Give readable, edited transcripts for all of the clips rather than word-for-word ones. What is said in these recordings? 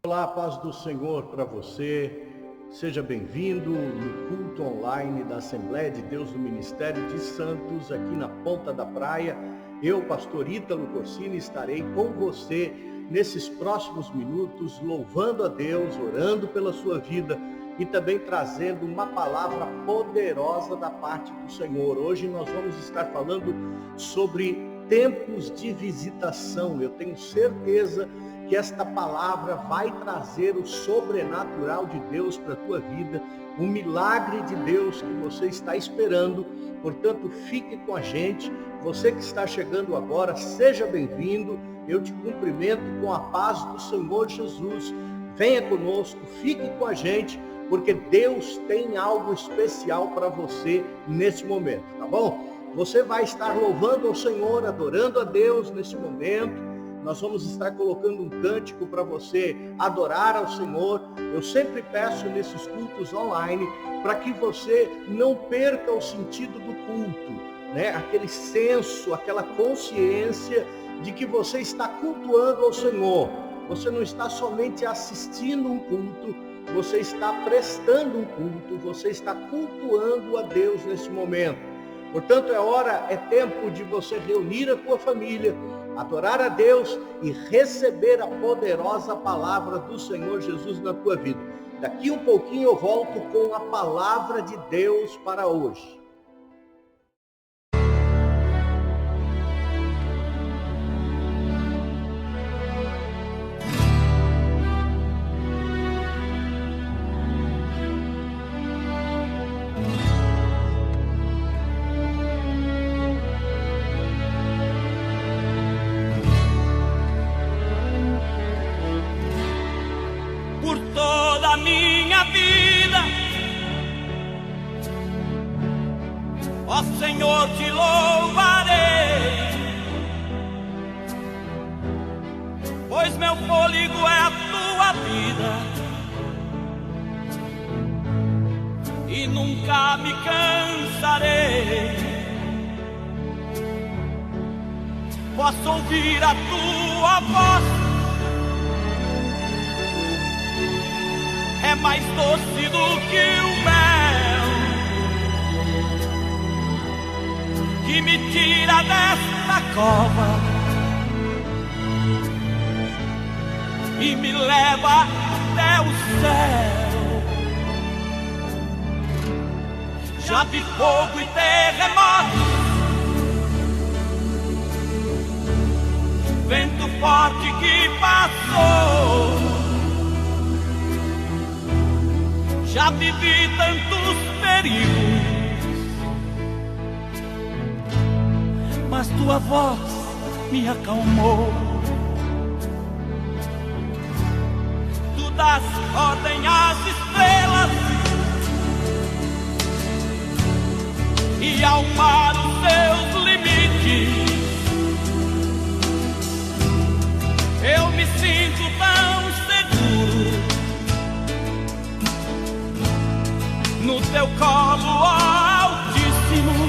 Olá, a paz do Senhor para você. Seja bem-vindo no culto online da Assembleia de Deus do Ministério de Santos, aqui na Ponta da Praia. Eu, pastor Ítalo Corsini, estarei com você nesses próximos minutos, louvando a Deus, orando pela sua vida e também trazendo uma palavra poderosa da parte do Senhor. Hoje nós vamos estar falando sobre tempos de visitação. Eu tenho certeza que esta palavra vai trazer o sobrenatural de Deus para a tua vida, o milagre de Deus que você está esperando. Portanto, fique com a gente. Você que está chegando agora, seja bem-vindo. Eu te cumprimento com a paz do Senhor Jesus. Venha conosco, fique com a gente, porque Deus tem algo especial para você nesse momento, tá bom? Você vai estar louvando ao Senhor, adorando a Deus nesse momento. Nós vamos estar colocando um cântico para você adorar ao Senhor. Eu sempre peço nesses cultos online para que você não perca o sentido do culto, né? Aquele senso, aquela consciência de que você está cultuando ao Senhor. Você não está somente assistindo um culto, você está prestando um culto, você está cultuando a Deus nesse momento. Portanto, é tempo de você reunir a tua família, adorar a Deus e receber a poderosa palavra do Senhor Jesus na tua vida. Daqui um pouquinho eu volto com a palavra de Deus para hoje. Ó Senhor, te louvarei, pois meu fôlego é a tua vida e nunca me cansarei. Posso ouvir a tua voz, é mais doce do que o mel, que me tira desta cova e me leva até o céu. Já vi fogo e terremoto, vento forte que passou. Já vivi tantos perigos, mas tua voz me acalmou. Tu das ordem às estrelas e ao mar os seus limites. Eu me sinto tão seguro no teu colo, ó Altíssimo.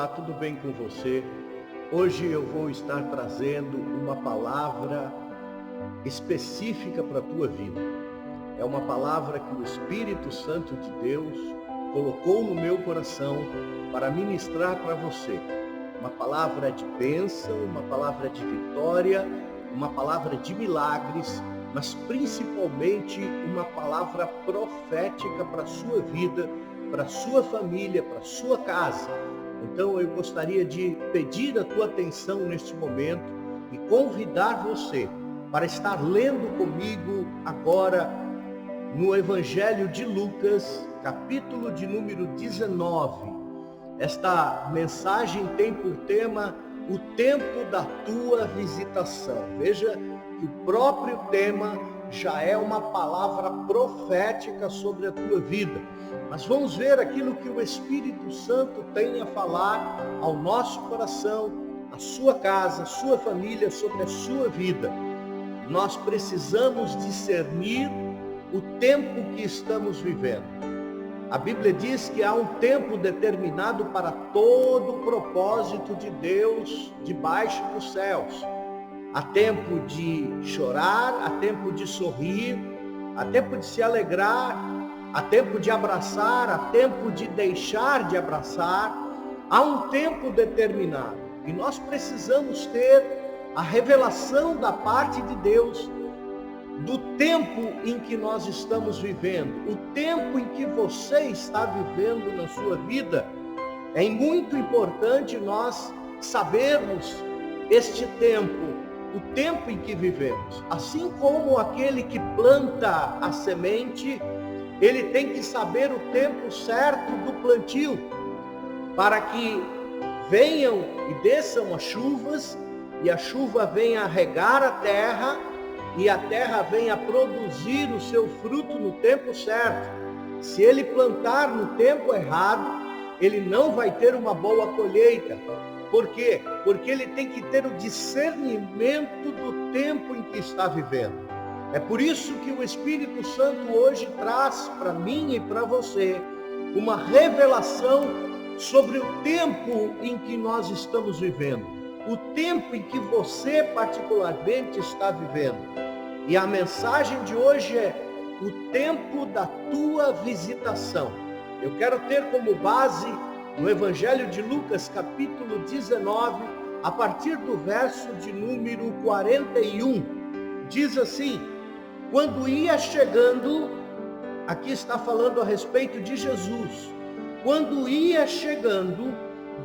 Olá, tudo bem com você? Hoje eu vou estar trazendo uma palavra específica para a tua vida. É uma palavra que o Espírito Santo de Deus colocou no meu coração para ministrar para você. Uma palavra de bênção, uma palavra de vitória, uma palavra de milagres, mas principalmente uma palavra profética para a sua vida, para a sua família, para a sua casa. Então eu gostaria de pedir a tua atenção neste momento e convidar você para estar lendo comigo agora no Evangelho de Lucas, capítulo de número 19. Esta mensagem tem por tema o tempo da tua visitação. Veja que o próprio tema já é uma palavra profética sobre a tua vida. Mas vamos ver aquilo que o Espírito Santo tem a falar ao nosso coração, à sua casa, à sua família, sobre a sua vida. Nós precisamos discernir o tempo que estamos vivendo. A Bíblia diz que há um tempo determinado para todo o propósito de Deus debaixo dos céus. Há tempo de chorar, há tempo de sorrir, há tempo de se alegrar, há tempo de abraçar, há tempo de deixar de abraçar. Há um tempo determinado e nós precisamos ter a revelação da parte de Deus do tempo em que nós estamos vivendo, o tempo em que você está vivendo na sua vida. É muito importante nós sabermos este tempo, o tempo em que vivemos. Assim como aquele que planta a semente, ele tem que saber o tempo certo do plantio, para que venham e desçam as chuvas, e a chuva venha regar a terra, e a terra venha produzir o seu fruto no tempo certo. Se ele plantar no tempo errado, ele não vai ter uma boa colheita. Por quê? Porque ele tem que ter o discernimento do tempo em que está vivendo. É por isso que o Espírito Santo hoje traz para mim e para você uma revelação sobre o tempo em que nós estamos vivendo, o tempo em que você particularmente está vivendo. E a mensagem de hoje é o tempo da tua visitação. Eu quero ter como base no Evangelho de Lucas, capítulo 19, a partir do verso de número 41. Diz assim: quando ia chegando, aqui está falando a respeito de Jesus, quando ia chegando,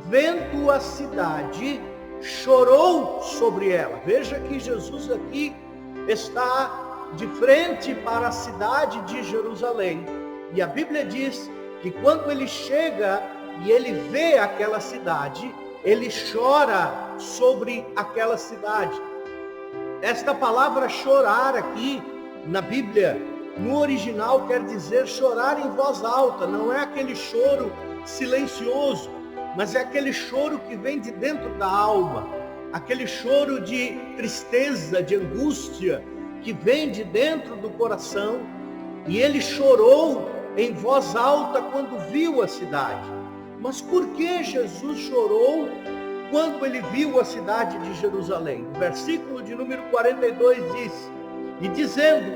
vendo a cidade, chorou sobre ela. Veja que Jesus aqui está de frente para a cidade de Jerusalém. E a Bíblia diz que quando ele chega e ele vê aquela cidade, ele chora sobre aquela cidade. Esta palavra chorar aqui na Bíblia, no original, quer dizer chorar em voz alta. Não é aquele choro silencioso, mas é aquele choro que vem de dentro da alma, aquele choro de tristeza, de angústia, que vem de dentro do coração. E ele chorou em voz alta quando viu a cidade. Mas por que Jesus chorou quando ele viu a cidade de Jerusalém? O versículo de número 42 diz: e dizendo: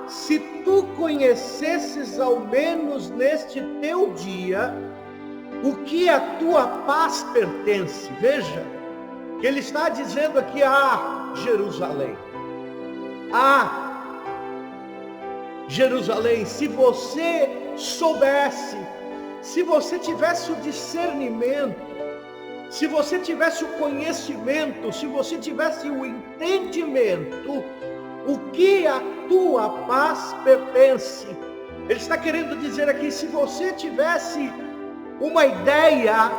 se tu conhecesses ao menos neste teu dia o que a tua paz pertence. Veja que ele está dizendo aqui: Jerusalém, Jerusalém, se você soubesse, se você tivesse o discernimento, se você tivesse o conhecimento, se você tivesse o entendimento, o que a tua paz pertence. Ele está querendo dizer aqui: se você tivesse uma ideia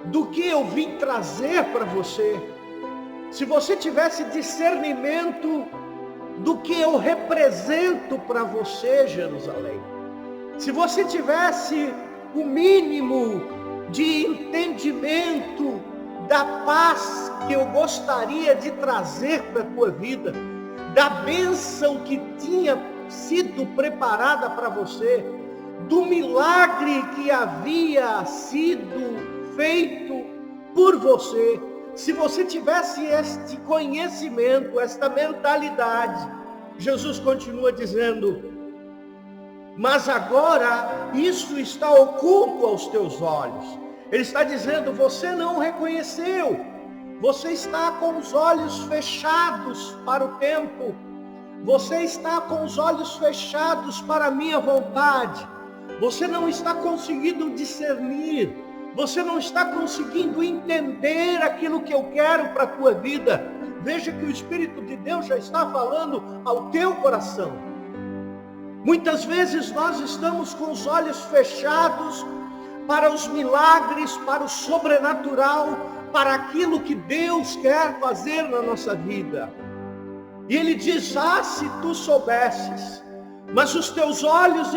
do que eu vim trazer para você, se você tivesse discernimento do que eu represento para você, Jerusalém, se você tivesse o mínimo de entendimento da paz que eu gostaria de trazer para a tua vida, da bênção que tinha sido preparada para você, do milagre que havia sido feito por você. Se você tivesse este conhecimento, esta mentalidade, Jesus continua dizendo: mas agora isso está oculto aos teus olhos. Ele está dizendo: você não reconheceu, você está com os olhos fechados para o tempo, você está com os olhos fechados para a minha vontade, você não está conseguindo discernir, você não está conseguindo entender aquilo que eu quero para a tua vida. Veja que o Espírito de Deus já está falando ao teu coração. Muitas vezes nós estamos com os olhos fechados para os milagres, para o sobrenatural, para aquilo que Deus quer fazer na nossa vida. E Ele diz: se tu soubesses, mas os teus olhos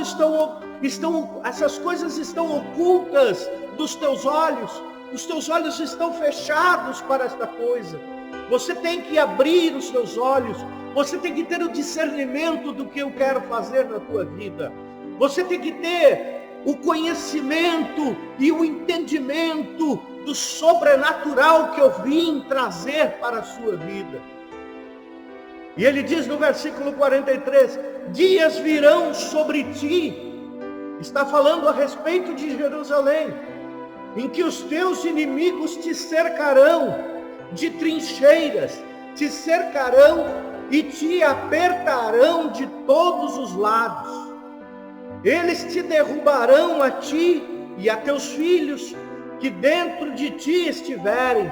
essas coisas estão ocultas dos teus olhos, os teus olhos estão fechados para esta coisa. Você tem que abrir os teus olhos, você tem que ter o discernimento do que eu quero fazer na tua vida. Você tem que ter o conhecimento e o entendimento do sobrenatural que eu vim trazer para a sua vida. E ele diz no versículo 43, dias virão sobre ti, está falando a respeito de Jerusalém, em que os teus inimigos te cercarão de trincheiras, te cercarão e te apertarão de todos os lados. Eles te derrubarão a ti e a teus filhos que dentro de ti estiverem.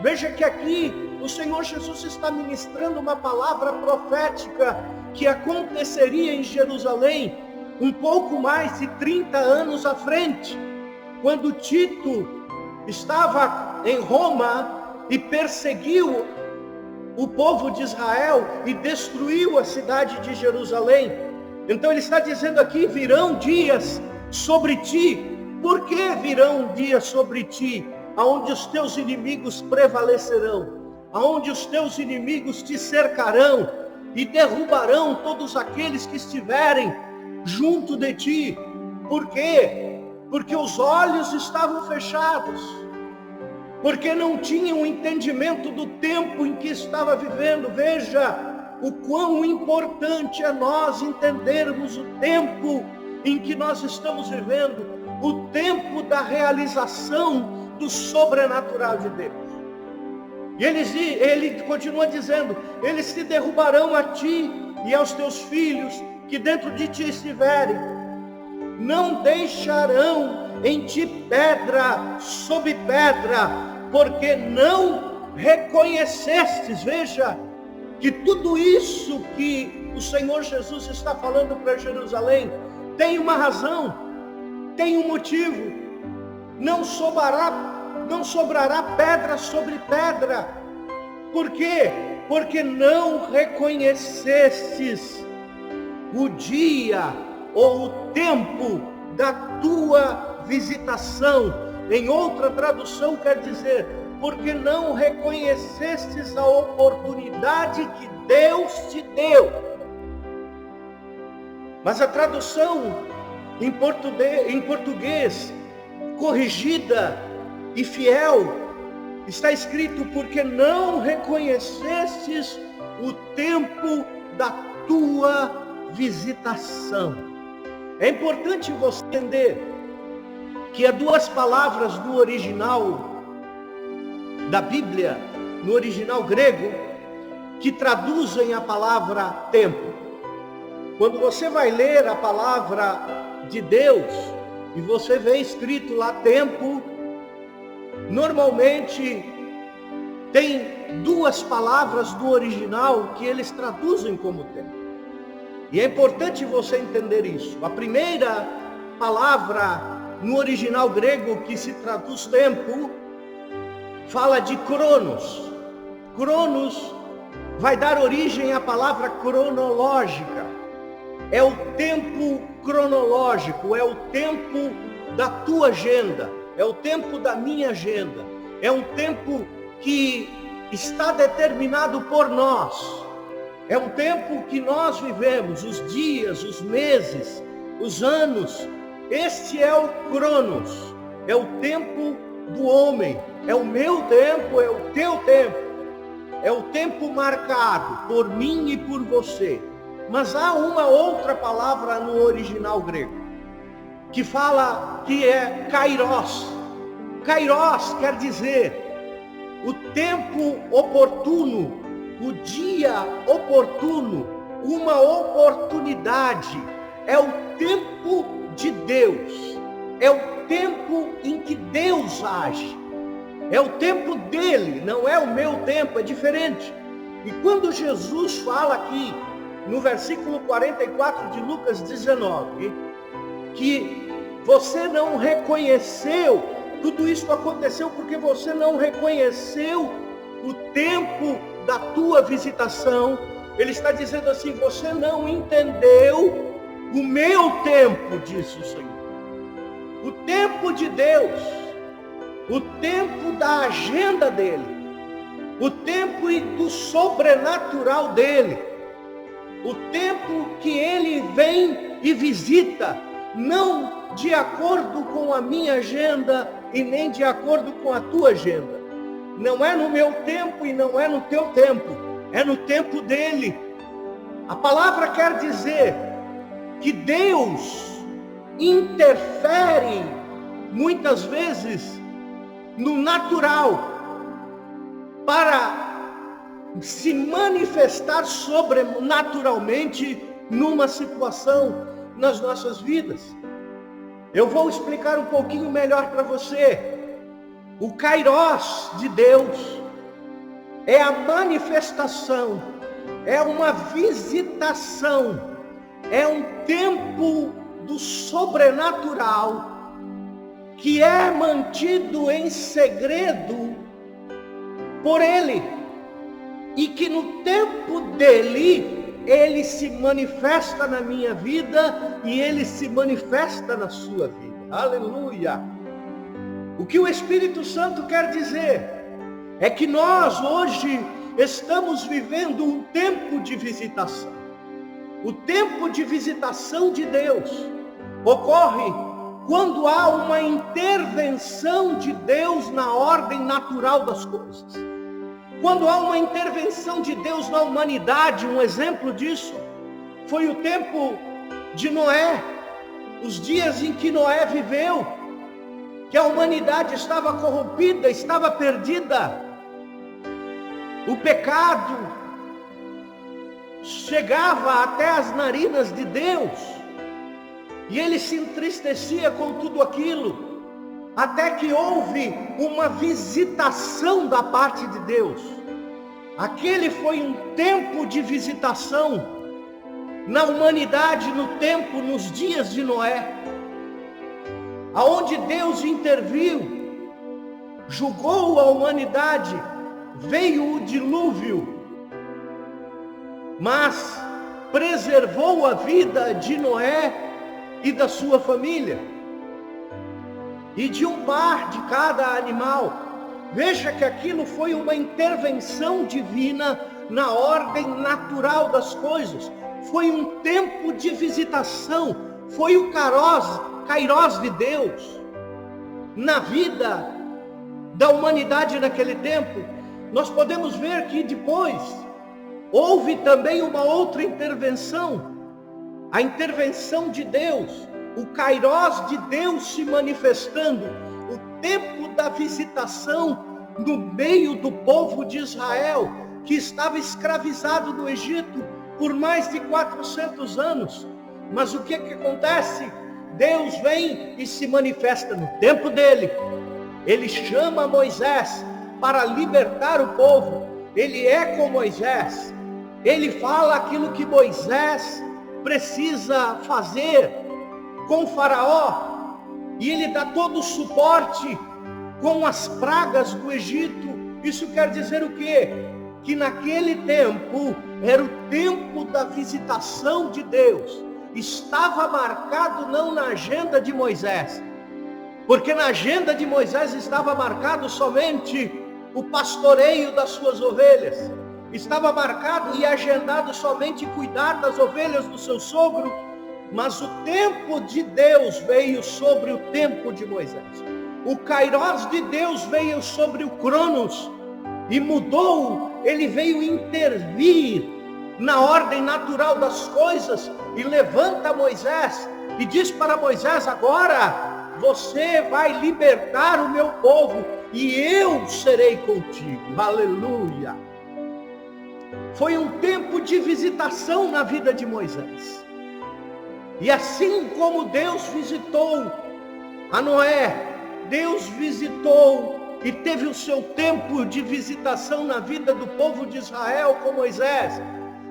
Veja que aqui o Senhor Jesus está ministrando uma palavra profética que aconteceria em Jerusalém um pouco mais de 30 anos à frente, quando Tito estava em Roma e perseguiu o povo de Israel e destruiu a cidade de Jerusalém. Então ele está dizendo aqui: virão dias sobre ti. Por que virão dias sobre ti? Aonde os teus inimigos prevalecerão, aonde os teus inimigos te cercarão e derrubarão todos aqueles que estiverem junto de ti. Por quê? Porque os olhos estavam fechados, porque não tinham entendimento do tempo em que estava vivendo. Veja o quão importante é nós entendermos o tempo em que nós estamos vivendo, o tempo da realização do sobrenatural de Deus. E ele continua dizendo: eles te derrubarão a ti e aos teus filhos que dentro de ti estiverem, não deixarão em ti pedra sobre pedra, porque não reconhecestes. Veja que tudo isso que o Senhor Jesus está falando para Jerusalém tem uma razão, tem um motivo. Não sobrará pedra sobre pedra. Por quê? Porque não reconhecestes o dia ou o tempo da tua visitação. Em outra tradução quer dizer, porque não reconhecestes a oportunidade que Deus te deu. Mas a tradução em português corrigida e fiel, está escrito: porque não reconhecestes o tempo da tua visitação. É importante você entender que há duas palavras no original da Bíblia, no original grego, que traduzem a palavra tempo. Quando você vai ler a palavra de Deus e você vê escrito lá tempo, normalmente tem duas palavras do original que eles traduzem como tempo. E é importante você entender isso. A primeira palavra no original grego que se traduz tempo fala de cronos. Cronos vai dar origem à palavra cronológica. É o tempo cronológico, é o tempo da tua agenda, é o tempo da minha agenda, é um tempo que está determinado por nós, é um tempo que nós vivemos, os dias, os meses, os anos, este é o Cronos, é o tempo do homem, é o meu tempo, é o teu tempo, é o tempo marcado por mim e por você. Mas há uma outra palavra no original grego, que fala que é kairos. Kairos quer dizer o tempo oportuno, o dia oportuno, uma oportunidade. É o tempo de Deus, é o tempo em que Deus age, é o tempo dele, não é o meu tempo, é diferente. E quando Jesus fala aqui, no versículo 44 de Lucas 19, que você não reconheceu, tudo isso aconteceu porque você não reconheceu o tempo da tua visitação. Ele está dizendo assim: você não entendeu o meu tempo, disse o Senhor. O tempo de Deus, o tempo da agenda dele, o tempo do sobrenatural dele, o tempo que ele vem e visita, não de acordo com a minha agenda e nem de acordo com a tua agenda. Não é no meu tempo e não é no teu tempo, é no tempo dele. A palavra quer dizer que Deus interfere muitas vezes no natural para se manifestar sobrenaturalmente numa situação nas nossas vidas. Eu vou explicar um pouquinho melhor para você. O kairos de Deus é a manifestação, é uma visitação, é um tempo do sobrenatural que é mantido em segredo por Ele, e que no tempo dele, Ele se manifesta na minha vida e Ele se manifesta na sua vida. Aleluia! O que o Espírito Santo quer dizer é que nós hoje estamos vivendo um tempo de visitação. O tempo de visitação de Deus ocorre quando há uma intervenção de Deus na ordem natural das coisas. Quando há uma intervenção de Deus na humanidade, um exemplo disso foi o tempo de Noé, os dias em que Noé viveu, que a humanidade estava corrompida, estava perdida. O pecado chegava até as narinas de Deus, e ele se entristecia com tudo aquilo, até que houve uma visitação da parte de Deus. Aquele foi um tempo de visitação na humanidade, no tempo, nos dias de Noé, aonde Deus interviu, julgou a humanidade, veio o dilúvio, mas preservou a vida de Noé e da sua família, e de um par de cada animal. Veja que aquilo foi uma intervenção divina na ordem natural das coisas. Foi um tempo de visitação, foi o kairos de Deus na vida da humanidade naquele tempo. Nós podemos ver que depois houve também uma outra intervenção, a intervenção de Deus, o kairos de Deus se manifestando, o tempo da visitação no meio do povo de Israel, que estava escravizado no Egito por mais de 400 anos. Mas o que acontece? Deus vem e se manifesta no tempo dele. Ele chama Moisés para libertar o povo. Ele é com Moisés. Ele fala aquilo que Moisés precisa fazer com Faraó, e ele dá todo o suporte com as pragas do Egito. Isso quer dizer o quê? Que naquele tempo era o tempo da visitação de Deus. Estava marcado não na agenda de Moisés, porque na agenda de Moisés estava marcado somente o pastoreio das suas ovelhas, estava marcado e agendado somente cuidar das ovelhas do seu sogro, mas o tempo de Deus veio sobre o tempo de Moisés. O Kairos de Deus veio sobre o Cronos e mudou, ele veio intervir na ordem natural das coisas e levanta Moisés e diz para Moisés: agora você vai libertar o meu povo e eu serei contigo. Aleluia! Foi um tempo de visitação na vida de Moisés. E assim como Deus visitou a Noé, Deus visitou e teve o seu tempo de visitação na vida do povo de Israel com Moisés,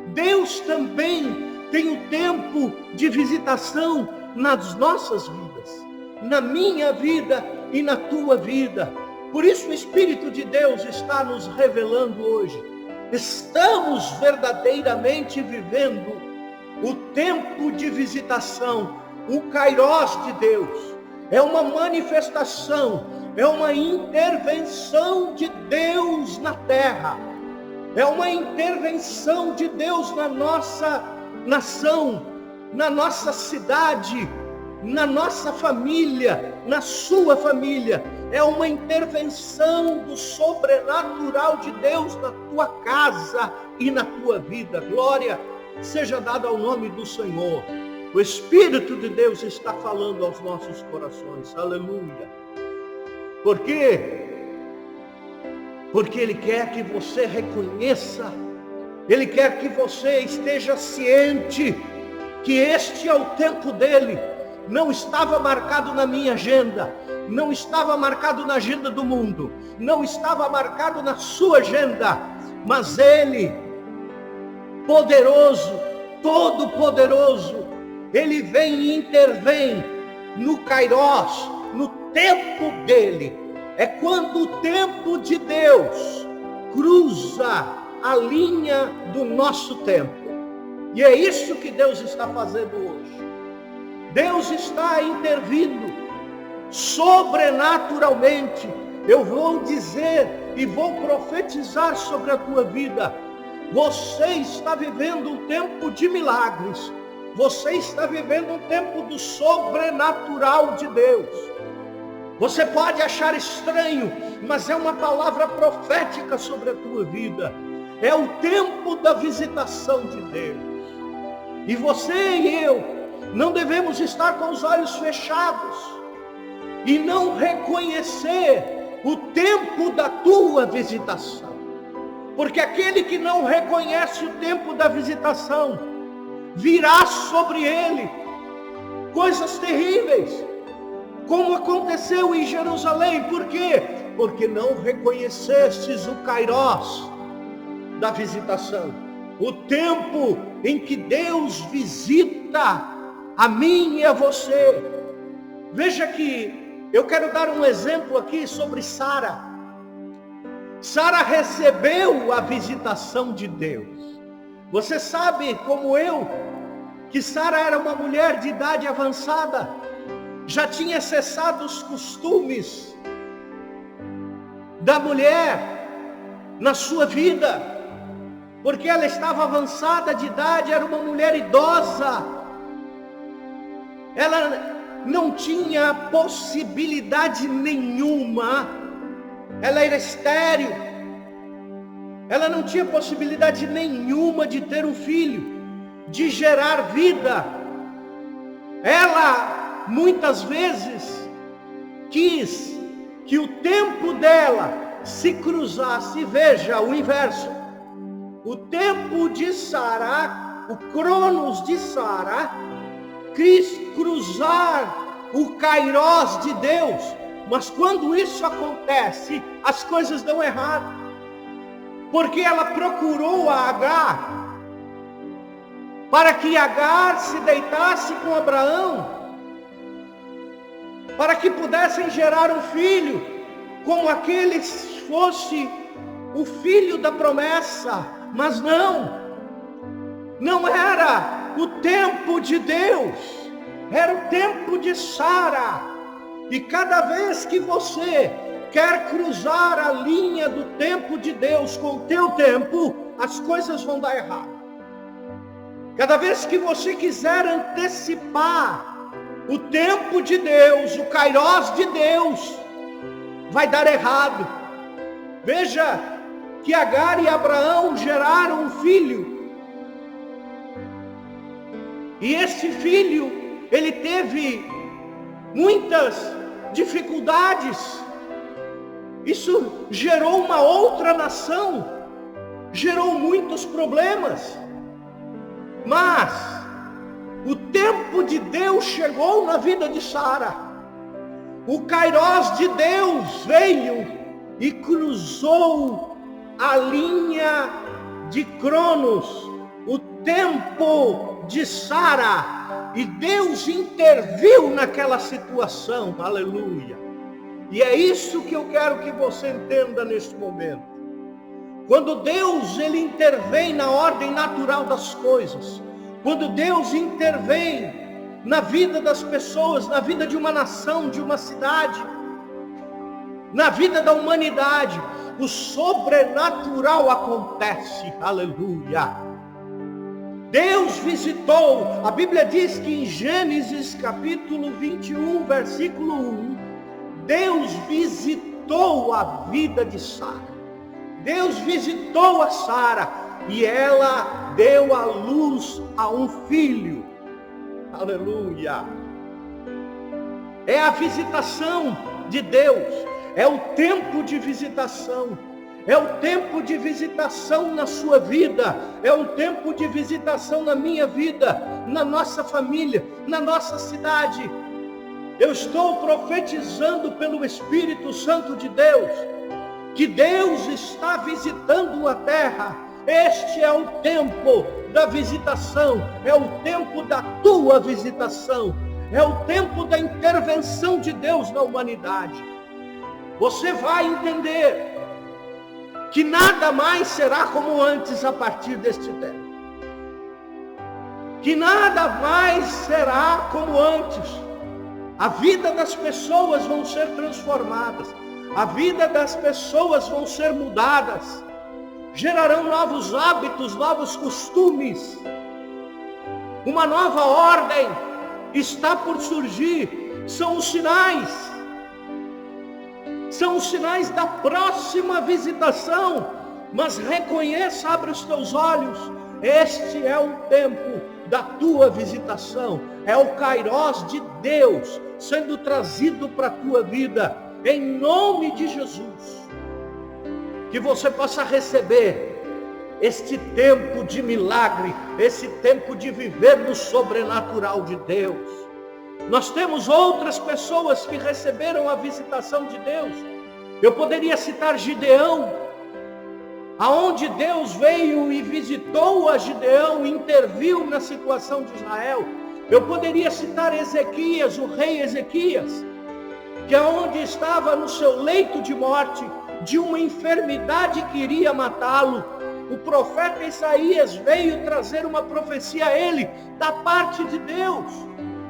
Deus também tem o tempo de visitação nas nossas vidas, na minha vida e na tua vida. Por isso o Espírito de Deus está nos revelando hoje. Estamos verdadeiramente vivendo o tempo de visitação, o Kairos de Deus. É uma manifestação, é uma intervenção de Deus na terra. É uma intervenção de Deus na nossa nação, na nossa cidade, na nossa família, na sua família. É uma intervenção do sobrenatural de Deus na tua casa e na tua vida. Glória seja dada ao nome do Senhor. O Espírito de Deus está falando aos nossos corações. Aleluia. Por quê? Porque Ele quer que você reconheça, Ele quer que você esteja ciente que este é o tempo dEle. Não estava marcado na minha agenda, não estava marcado na agenda do mundo, não estava marcado na sua agenda, mas Ele, poderoso, todo-poderoso, Ele vem e intervém no Kairos, no tempo dEle. É quando o tempo de Deus cruza a linha do nosso tempo. E é isso que Deus está fazendo hoje. Deus está intervindo sobrenaturalmente. Eu vou dizer e vou profetizar sobre a tua vida. Você está vivendo um tempo de milagres. Você está vivendo um tempo do sobrenatural de Deus. Você pode achar estranho, mas é uma palavra profética sobre a tua vida. É o tempo da visitação de Deus. E você e eu não devemos estar com os olhos fechados e não reconhecer o tempo da tua visitação. Porque aquele que não reconhece o tempo da visitação, virá sobre ele coisas terríveis, como aconteceu em Jerusalém. Por quê? Porque não reconhecestes o Kairos da visitação, o tempo em que Deus visita a mim e a você. Veja que eu quero dar um exemplo aqui sobre Sara. Sara recebeu a visitação de Deus. Você sabe, como eu, que Sara era uma mulher de idade avançada, já tinha cessado os costumes da mulher na sua vida, porque ela estava avançada de idade, era uma mulher idosa. Ela não tinha possibilidade nenhuma, ela era estéril, ela não tinha possibilidade nenhuma de ter um filho, de gerar vida. Ela muitas vezes quis que o tempo dela se cruzasse. Veja o inverso. O tempo de Sara, o Cronos de Sara, quis cruzar o Kairos de Deus. Mas quando isso acontece, as coisas dão errado. Porque ela procurou a Agar, para que Agar se deitasse com Abraão, para que pudessem gerar um filho, como aquele fosse o filho da promessa. Mas não era o tempo de Deus, era o tempo de Sara. E cada vez que você quer cruzar a linha do tempo de Deus com o teu tempo, as coisas vão dar errado. Cada vez que você quiser antecipar o tempo de Deus, o kairós de Deus, vai dar errado. Veja que Agar e Abraão geraram um filho. E esse filho, ele teve muitas dificuldades. Isso gerou uma outra nação, gerou muitos problemas. Mas o tempo de Deus chegou na vida de Sara. O kairós de Deus veio e cruzou a linha de Cronos, o tempo de Sara, e Deus interviu naquela situação. Aleluia. E é isso que eu quero que você entenda neste momento. Quando Deus ele intervém na ordem natural das coisas, quando Deus intervém na vida das pessoas, na vida de uma nação, de uma cidade, na vida da humanidade, o sobrenatural acontece. Aleluia. Deus visitou, a Bíblia diz que em Gênesis capítulo 21, versículo 1, Deus visitou a vida de Sara. Deus visitou a Sara e ela deu à luz a um filho. Aleluia. É a visitação de Deus, é o tempo de visitação. É o tempo de visitação na sua vida, é um tempo de visitação na minha vida, na nossa família, na nossa cidade. Eu estou profetizando pelo Espírito Santo de Deus, que Deus está visitando a terra. Este é o tempo da visitação, é o tempo da tua visitação, é o tempo da intervenção de Deus na humanidade. Você vai entender que nada mais será como antes a partir deste tempo. Que nada mais será como antes. A vida das pessoas vão ser transformadas. A vida das pessoas vão ser mudadas. Gerarão novos hábitos, novos costumes. Uma nova ordem está por surgir. São os sinais. São os sinais da próxima visitação. Mas reconheça, abre os teus olhos. Este é o tempo da tua visitação. É o kairós de Deus sendo trazido para a tua vida. Em nome de Jesus. Que você possa receber este tempo de milagre. Esse tempo de viver no sobrenatural de Deus. Nós temos outras pessoas que receberam a visitação de Deus. Eu poderia citar Gideão, aonde Deus veio e visitou a Gideão, interviu na situação de Israel. Eu poderia citar Ezequias, o rei Ezequias, que aonde estava no seu leito de morte, de uma enfermidade que iria matá-lo, o profeta Isaías veio trazer uma profecia a ele, da parte de Deus,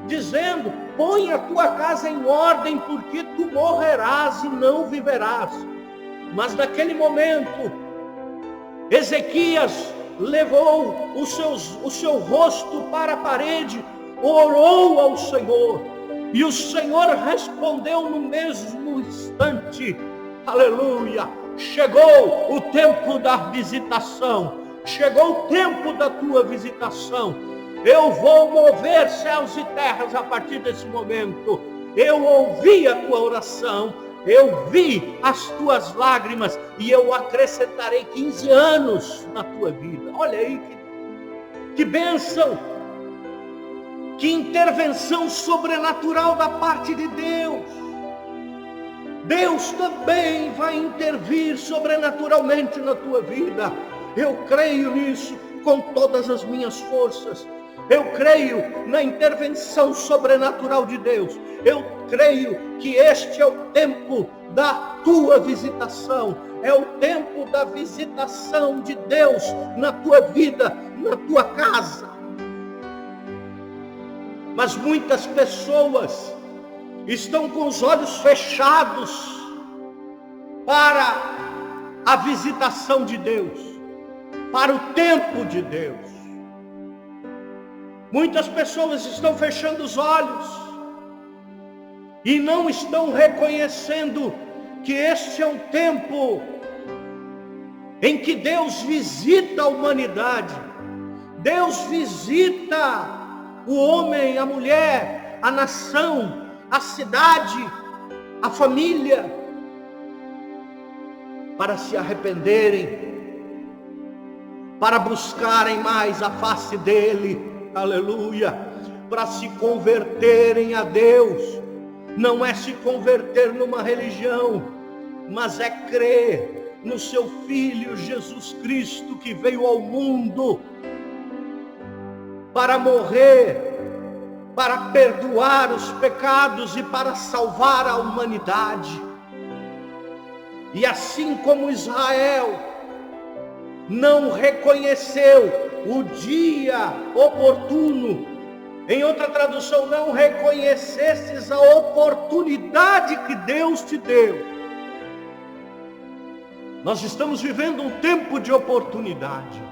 dizendo: põe a tua casa em ordem, porque tu morrerás e não viverás. Mas naquele momento, Ezequias levou o seu rosto para a parede, orou ao Senhor, e o Senhor respondeu no mesmo instante. Aleluia! Chegou o tempo da visitação, chegou o tempo da tua visitação. Eu vou mover céus e terras a partir desse momento. Eu ouvi a tua oração, eu vi as tuas lágrimas e eu acrescentarei 15 anos na tua vida. Olha aí que bênção, que intervenção sobrenatural da parte de Deus. Deus também vai intervir sobrenaturalmente na tua vida. Eu creio nisso com todas as minhas forças. Eu creio na intervenção sobrenatural de Deus. Eu creio que este é o tempo da tua visitação. É o tempo da visitação de Deus na tua vida, na tua casa. Mas muitas pessoas estão com os olhos fechados para a visitação de Deus, para o tempo de Deus. Muitas pessoas estão fechando os olhos e não estão reconhecendo que este é um tempo em que Deus visita a humanidade. Deus visita o homem, a mulher, a nação, a cidade, a família, para se arrependerem, para buscarem mais a face dele, aleluia, para se converterem a Deus. Não é se converter numa religião, mas é crer no seu Filho Jesus Cristo, que veio ao mundo para morrer, para perdoar os pecados e para salvar a humanidade. E assim como Israel não reconheceu o dia oportuno, em outra tradução, não reconhecestes a oportunidade que Deus te deu. Nós estamos vivendo um tempo de oportunidade.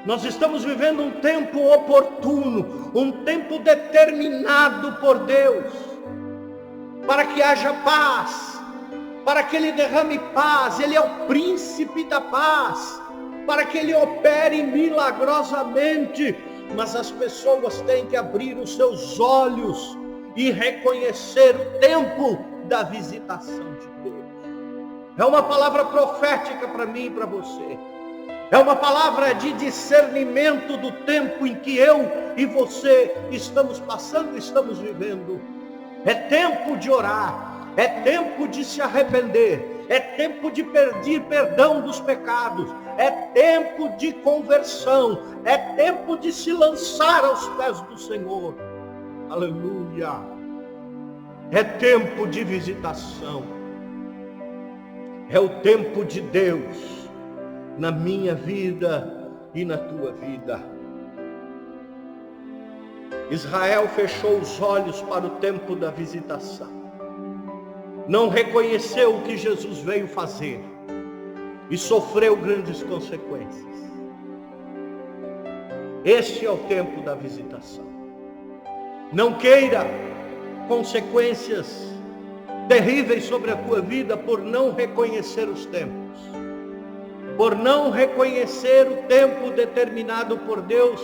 Nós estamos vivendo um tempo oportuno, um tempo determinado por Deus, para que haja paz, para que Ele derrame paz. Ele é o príncipe da paz, para que Ele opere milagrosamente. Mas as pessoas têm que abrir os seus olhos e reconhecer o tempo da visitação de Deus. É uma palavra profética para mim e para você. É uma palavra de discernimento do tempo em que eu e você estamos passando, estamos vivendo. É tempo de orar, é tempo de se arrepender, é tempo de pedir perdão dos pecados, é tempo de conversão, é tempo de se lançar aos pés do Senhor. Aleluia! É tempo de visitação, é o tempo de Deus na minha vida e na tua vida. Israel fechou os olhos para o tempo da visitação. Não reconheceu o que Jesus veio fazer e sofreu grandes consequências. Este é o tempo da visitação. Não queira consequências terríveis sobre a tua vida por não reconhecer os tempos, por não reconhecer o tempo determinado por Deus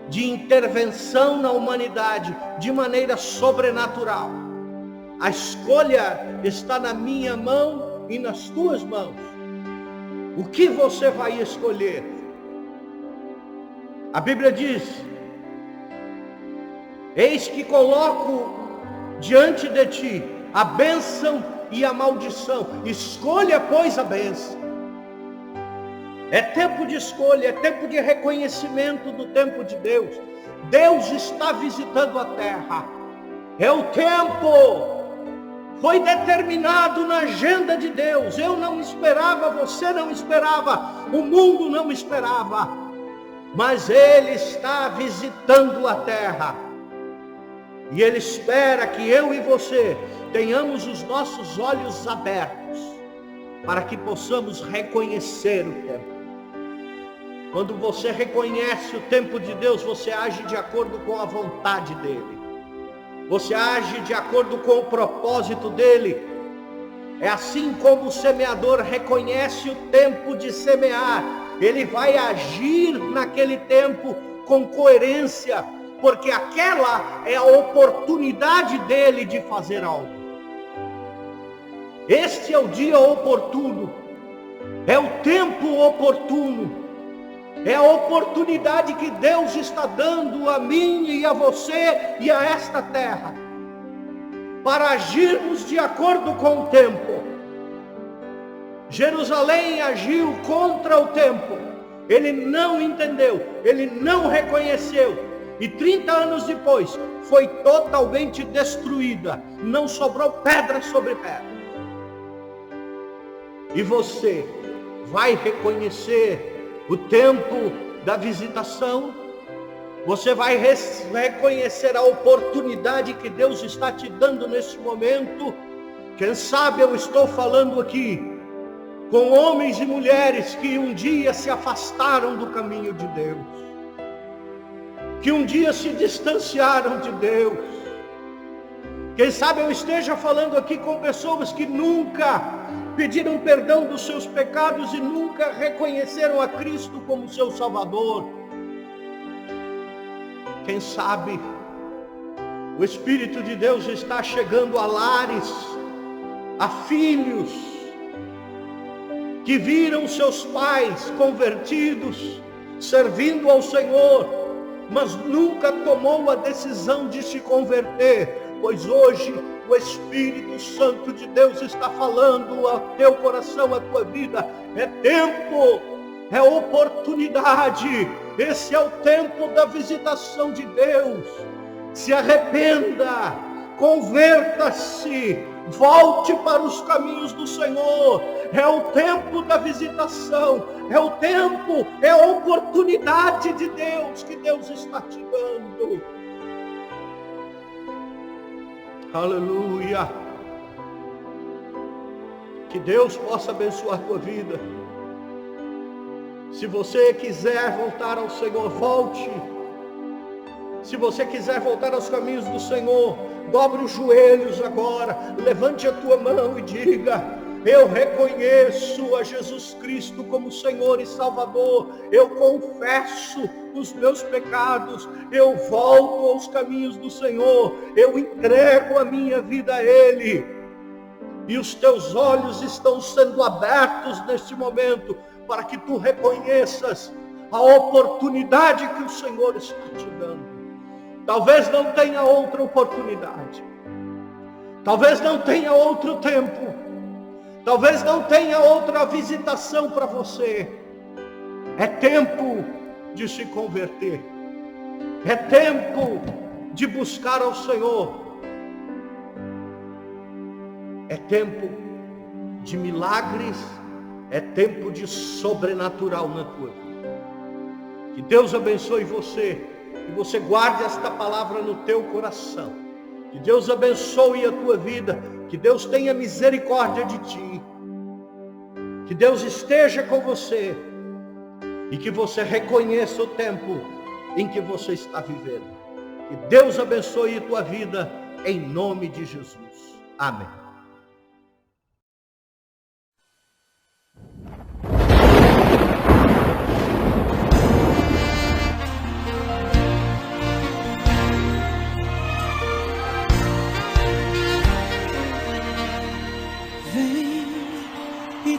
de intervenção na humanidade de maneira sobrenatural. A escolha está na minha mão e nas tuas mãos. O que você vai escolher? A Bíblia diz: eis que coloco diante de ti a bênção e a maldição. Escolha, pois, a bênção. É tempo de escolha, é tempo de reconhecimento do tempo de Deus. Deus está visitando a terra. É o tempo. Foi determinado na agenda de Deus. Eu não esperava, você não esperava, o mundo não esperava. Mas Ele está visitando a terra. E Ele espera que eu e você tenhamos os nossos olhos abertos, para que possamos reconhecer o tempo. Quando você reconhece o tempo de Deus, você age de acordo com a vontade dEle. Você age de acordo com o propósito dEle. É assim como o semeador reconhece o tempo de semear. Ele vai agir naquele tempo com coerência, porque aquela é a oportunidade dele de fazer algo. Este é o dia oportuno, é o tempo oportuno. É a oportunidade que Deus está dando a mim e a você e a esta terra, para agirmos de acordo com o tempo. Jerusalém agiu contra o tempo. Ele não entendeu, ele não reconheceu. E 30 anos depois, foi totalmente destruída. Não sobrou pedra sobre pedra. E você vai reconhecer o tempo da visitação? Você vai reconhecer a oportunidade que Deus está te dando nesse momento? Quem sabe eu estou falando aqui com homens e mulheres que um dia se afastaram do caminho de Deus. que um dia se distanciaram de Deus. Quem sabe eu esteja falando aqui com pessoas que nunca pediram perdão dos seus pecados e nunca reconheceram a Cristo como seu Salvador. Quem sabe o Espírito de Deus está chegando a lares, a filhos que viram seus pais convertidos, servindo ao Senhor, mas nunca tomou a decisão de se converter, pois hoje o Espírito Santo de Deus está falando ao teu coração, à tua vida. É tempo, é oportunidade, esse é o tempo da visitação de Deus. Se arrependa, converta-se, volte para os caminhos do Senhor. É o tempo da visitação, é o tempo, é a oportunidade de Deus que Deus está te dando. Aleluia. Que Deus possa abençoar a tua vida. Se você quiser voltar ao Senhor, volte. Se você quiser voltar aos caminhos do Senhor, dobre os joelhos agora, levante a tua mão e diga: eu reconheço a Jesus Cristo como Senhor e Salvador, eu confesso os meus pecados, eu volto aos caminhos do Senhor, eu entrego a minha vida a Ele. E os teus olhos estão sendo abertos neste momento, para que tu reconheças a oportunidade que o Senhor está te dando. Talvez não tenha outra oportunidade, talvez não tenha outro tempo, talvez não tenha outra visitação para você. É tempo de se converter, é tempo de buscar ao Senhor, é tempo de milagres, é tempo de sobrenatural na tua vida. Que Deus abençoe você, que você guarde esta palavra no teu coração. Que Deus abençoe a tua vida, que Deus tenha misericórdia de ti, que Deus esteja com você e que você reconheça o tempo em que você está vivendo. Que Deus abençoe a tua vida em nome de Jesus. Amém.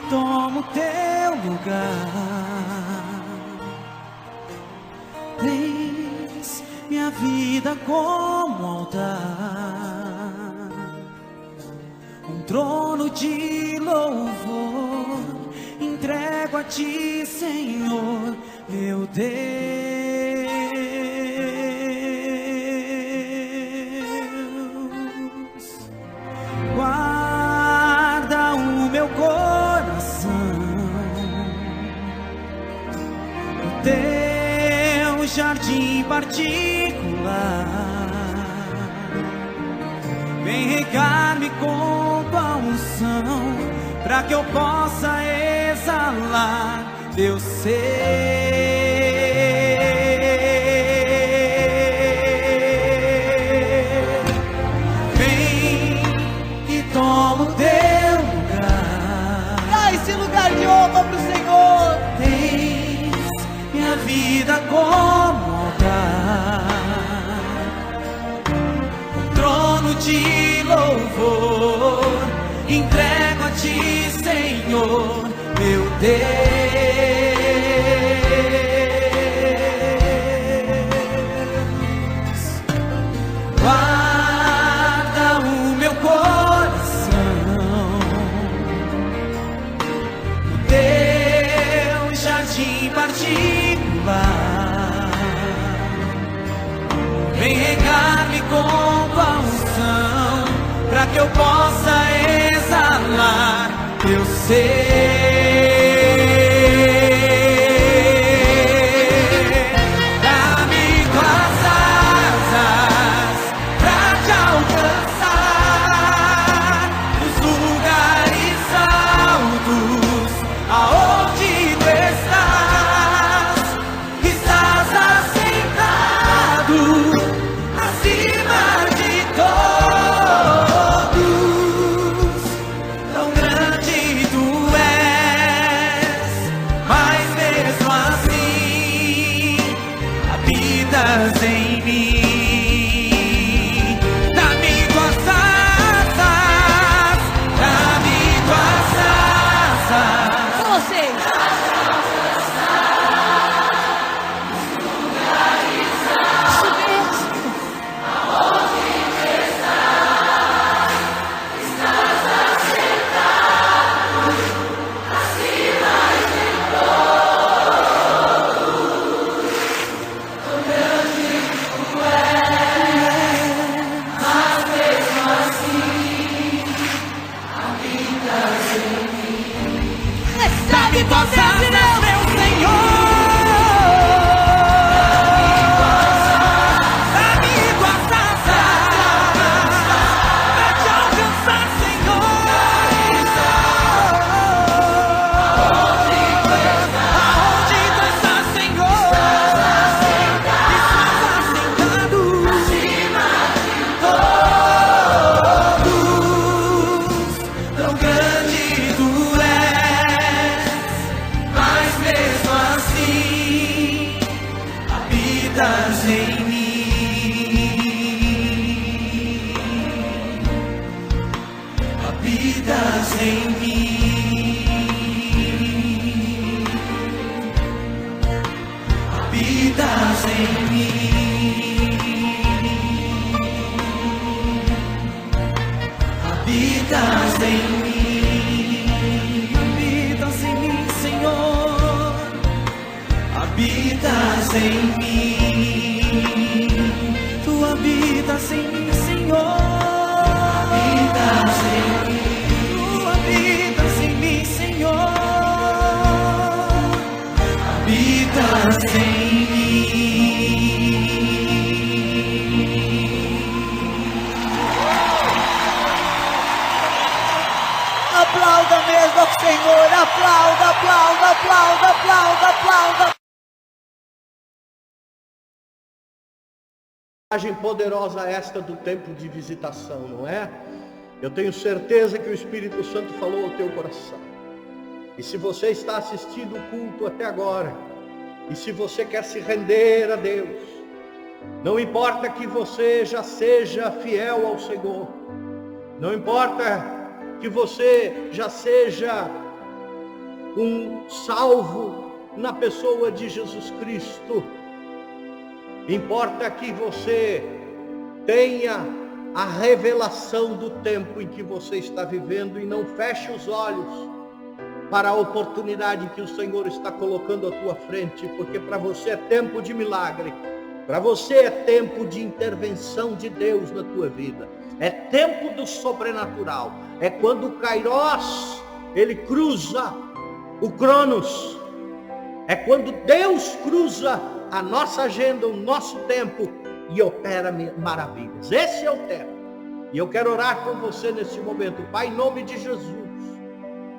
Toma o teu lugar, tens minha vida como altar, um trono de louvor, entrego a ti, Senhor, meu Deus. Guarda o meu coração, teu jardim particular, vem regar-me com tua unção, para que eu possa exalar teu ser. Vem e toma o teu lugar, dá esse lugar de honra para o Senhor. Minha vida como altar, um trono de louvor, entrego a ti, Senhor, meu Deus. Guarda o meu coração, o teu jardim particular, vem regar-me com tua unção, para que eu possa exalar teu ser. Dá-me tuas asas pra te alcançar nos lugares altos, aonde tu estás. Estás assentado habitas em mim. Dá-me tuas asas, dá-me tuas asas. Vocês. Dá-me tuas asas, meu Senhor. Dá-me tuas asas, pra te alcançar, Senhor. Aonde tu estás, Senhor? Estás assentado acima de todos. Tão grande tu és, mas mesmo assim habitas em mim. Habitas em mim. Habitas em mim. Habitas em mim. Habitas em mim, Senhor. Habitas em mim. Tu habitas em mim, Senhor. Habitas em mim. Tu habitas em mim, Senhor. Habitas em mim. Aplauda mesmo ao Senhor. Aplauda, aplauda, aplauda, aplauda, aplauda. Mensagem poderosa esta do tempo de visitação, não é? Eu tenho certeza que o Espírito Santo falou ao teu coração. E se você está assistindo o culto até agora, e se você quer se render a Deus, não importa que você já seja fiel ao Senhor, não importa que você já seja um salvo na pessoa de Jesus Cristo, importa que você tenha a revelação do tempo em que você está vivendo e não feche os olhos para a oportunidade que o Senhor está colocando à tua frente, porque para você é tempo de milagre, para você é tempo de intervenção de Deus na tua vida, é tempo do sobrenatural, é quando o Kairos, ele cruza o Cronos, é quando Deus cruza a nossa agenda, o nosso tempo e opera maravilhas. Esse é o tempo. E eu quero orar com você nesse momento. Pai, em nome de Jesus,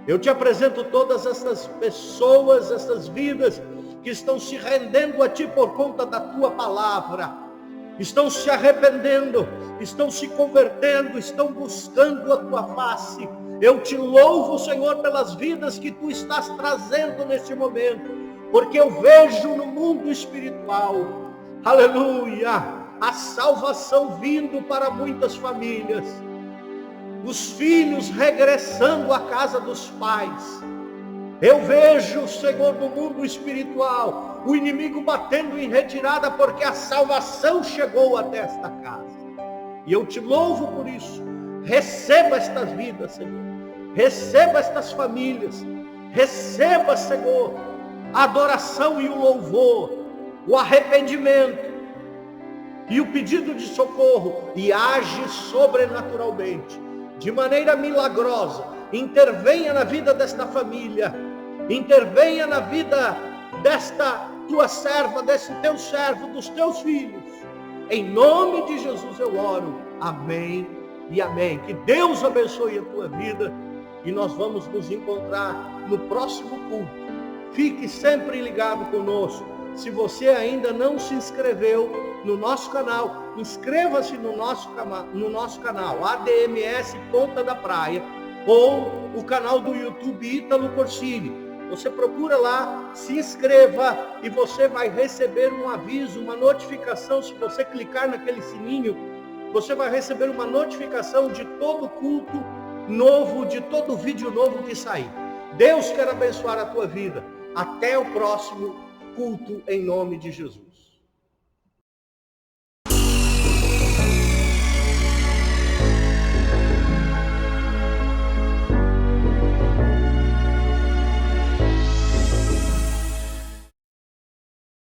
eu te apresento todas essas pessoas, essas vidas que estão se rendendo a ti por conta da tua palavra, estão se arrependendo, estão se convertendo, estão buscando a tua face. Eu te louvo, Senhor, pelas vidas que tu estás trazendo nesse momento, porque eu vejo no mundo espiritual, aleluia, a salvação vindo para muitas famílias, os filhos regressando à casa dos pais. Eu vejo, Senhor, no mundo espiritual, o inimigo batendo em retirada, porque a salvação chegou até esta casa. E eu te louvo por isso. Receba estas vidas, Senhor. Receba estas famílias. Receba, Senhor, a adoração e o louvor, o arrependimento e o pedido de socorro, e age sobrenaturalmente, de maneira milagrosa. Intervenha na vida desta família, intervenha na vida desta tua serva, desse teu servo, dos teus filhos. Em nome de Jesus eu oro. Amém e amém. Que Deus abençoe a tua vida, e nós vamos nos encontrar no próximo culto. Fique sempre ligado conosco. Se você ainda não se inscreveu no nosso canal, inscreva-se no nosso canal ADMS Ponta da Praia, ou o canal do YouTube Ítalo Corsini. Você procura lá, se inscreva e você vai receber um aviso, uma notificação. Se você clicar naquele sininho, você vai receber uma notificação de todo culto novo, de todo vídeo novo que sair. Deus quer abençoar a tua vida. Até o próximo culto em nome de Jesus.